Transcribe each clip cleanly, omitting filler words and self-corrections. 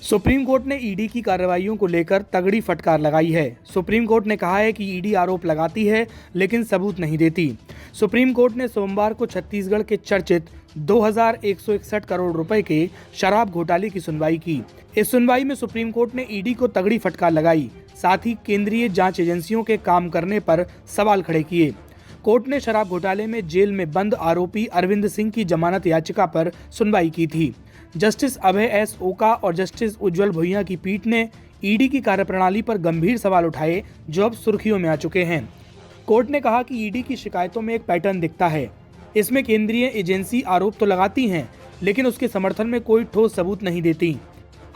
Supreme court ने ED की कार्रवाइयों को लेकर तगड़ी फटकार लगाई है। सुप्रीम कोर्ट ने कहा है कि ईडी आरोप लगाती है लेकिन सबूत नहीं देती। सुप्रीम कोर्ट ने सोमवार को छत्तीसगढ़ के चर्चित 2161 करोड़ रुपए के शराब घोटाले की सुनवाई की। इस सुनवाई में सुप्रीम कोर्ट ने ईडी को तगड़ी फटकार लगाई, साथ ही केंद्रीय जांच एजेंसियों के काम करने पर सवाल खड़े किए। कोर्ट ने शराब घोटाले में जेल में बंद आरोपी अरविंद सिंह की जमानत याचिका पर सुनवाई की थी। जस्टिस अभय एस ओका और जस्टिस उज्जवल भुइयां की पीठ ने ईडी की कार्यप्रणाली पर गंभीर सवाल उठाए, जो अब सुर्खियों में आ चुके हैं। कोर्ट ने कहा कि ईडी की शिकायतों में एक पैटर्न दिखता है। इसमें केंद्रीय एजेंसी आरोप तो लगाती हैं, लेकिन उसके समर्थन में कोई ठोस सबूत नहीं देती।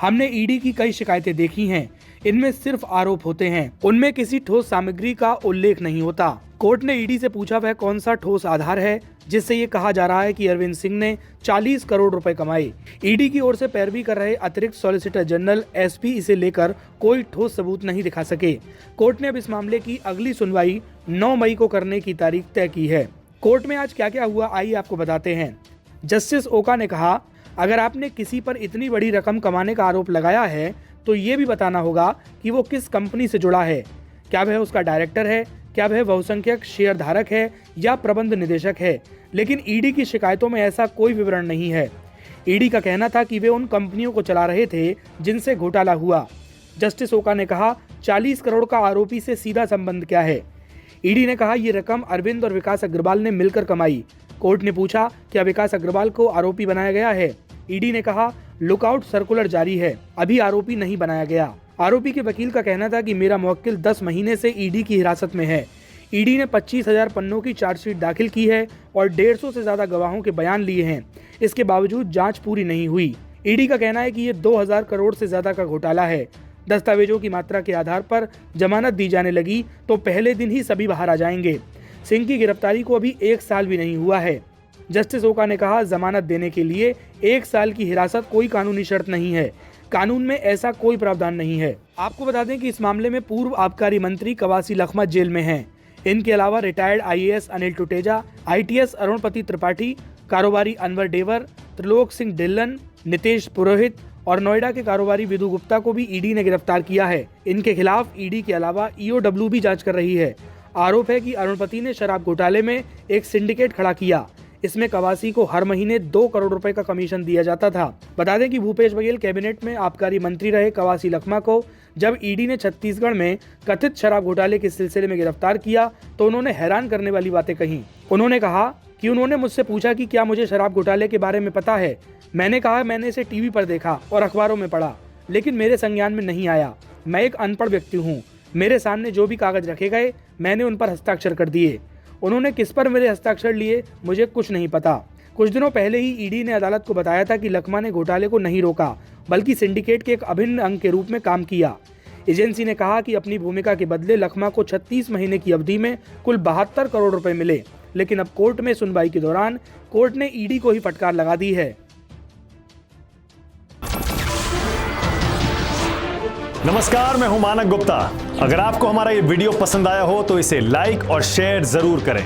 हमने ईडी की कई शिकायतें देखी हैं, इनमें सिर्फ आरोप होते हैं, उनमें किसी ठोस सामग्री का उल्लेख नहीं होता। कोर्ट ने ईडी से पूछा वह कौन सा ठोस आधार है जिससे ये कहा जा रहा है कि अरविंद सिंह ने 40 करोड़ रुपए कमाए। ईडी की ओर से पैरवी कर रहे अतिरिक्त सॉलिसिटर जनरल एसपी इसे लेकर कोई ठोस सबूत नहीं दिखा सके। कोर्ट ने अब इस मामले की अगली सुनवाई 9 मई को करने की तारीख तय की है। कोर्ट में आज क्या क्या हुआ, आइए आपको बताते हैं। जस्टिस ओका ने कहा, अगर आपने किसी पर इतनी बड़ी रकम कमाने का आरोप लगाया है तो ये भी बताना होगा कि वो किस कंपनी से जुड़ा है। क्या वह उसका डायरेक्टर है, क्या वह बहुसंख्यक शेयर धारक है या प्रबंध निदेशक है। लेकिन ईडी की शिकायतों में ऐसा कोई विवरण नहीं है। ईडी का कहना था कि वे उन कंपनियों को चला रहे थे जिनसे घोटाला हुआ। जस्टिस ओका ने कहा, 40 करोड़ का आरोपी से सीधा संबंध क्या है। ईडी ने कहा, ये रकम अरविंद और विकास अग्रवाल ने मिलकर कमाई। कोर्ट ने पूछा, क्या विकास अग्रवाल को आरोपी बनाया गया है। ईडी ने कहा, लुकआउट सर्कुलर जारी है, अभी आरोपी नहीं बनाया गया। आरोपी के वकील का कहना था कि मेरा मुवक्किल 10 महीने से ईडी की हिरासत में है। ईडी ने 25,000 पन्नों की चार्जशीट दाखिल की है और 150 से ज्यादा गवाहों के बयान लिए हैं। इसके बावजूद जांच पूरी नहीं हुई। ईडी का कहना है कि ये 2000 करोड़ से ज्यादा का घोटाला है। दस्तावेजों की मात्रा के आधार पर जमानत दी जाने लगी तो पहले दिन ही सभी बाहर आ जाएंगे। सिंह की गिरफ्तारी को अभी 1 साल भी नहीं हुआ है। जस्टिस ओका ने कहा, जमानत देने के लिए 1 साल की हिरासत कोई कानूनी शर्त नहीं है। कानून में ऐसा कोई प्रावधान नहीं है। आपको बता दें कि इस मामले में पूर्व आबकारी मंत्री कवासी लखमा जेल में हैं। इनके अलावा retired IAS Anil Tuteja, ITS Arunpati Tripathi, कारोबारी अनवर डेवर, त्रिलोक सिंह ढिल्लन, नितेश पुरोहित और नोएडा के कारोबारी विधु गुप्ता को भी ईडी ने गिरफ्तार किया है। इनके खिलाफ ईडी के अलावा ईओडब्ल्यू भी जांच कर रही है। आरोप है कि अरुणपति ने शराब घोटाले में एक सिंडिकेट खड़ा किया। इसमें कवासी को हर महीने 2 करोड़ रुपए का कमीशन दिया जाता था। बता दें कि भूपेश बघेल कैबिनेट में आबकारी मंत्री रहे कवासी लखमा को जब ईडी ने छत्तीसगढ़ में कथित शराब घोटाले के सिलसिले में गिरफ्तार किया तो उन्होंने हैरान करने वाली बातें कही। उन्होंने कहा कि उन्होंने मुझसे पूछा कि क्या मुझे शराब घोटाले के बारे में पता है। मैंने कहा, मैंने इसे टीवी पर देखा और अखबारों में पढ़ा, लेकिन मेरे संज्ञान में नहीं आया। मैं एक अनपढ़ व्यक्ति हूँ। मेरे सामने जो भी कागज रखे गए मैंने उन पर हस्ताक्षर कर दिए। उन्होंने किस पर मेरे हस्ताक्षर लिए मुझे कुछ नहीं पता। कुछ दिनों पहले ही ईडी ने अदालत को बताया था कि लखमा ने घोटाले को नहीं रोका, बल्कि सिंडिकेट के एक अभिन्न अंग के रूप में काम किया। एजेंसी ने कहा कि अपनी भूमिका के बदले लखमा को 36 महीने की अवधि में कुल 72 करोड़ रुपए मिले। लेकिन अब कोर्ट में सुनवाई के दौरान कोर्ट ने ईडी को ही फटकार लगा दी है। नमस्कार, मैं हूं मानक गुप्ता। अगर आपको हमारा ये वीडियो पसंद आया हो तो इसे लाइक और शेयर जरूर करें।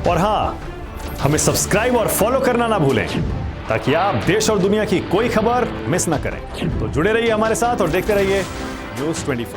और हाँ, हमें सब्सक्राइब और फॉलो करना ना भूलें ताकि आप देश और दुनिया की कोई खबर मिस ना करें। तो जुड़े रहिए हमारे साथ और देखते रहिए न्यूज़ 24।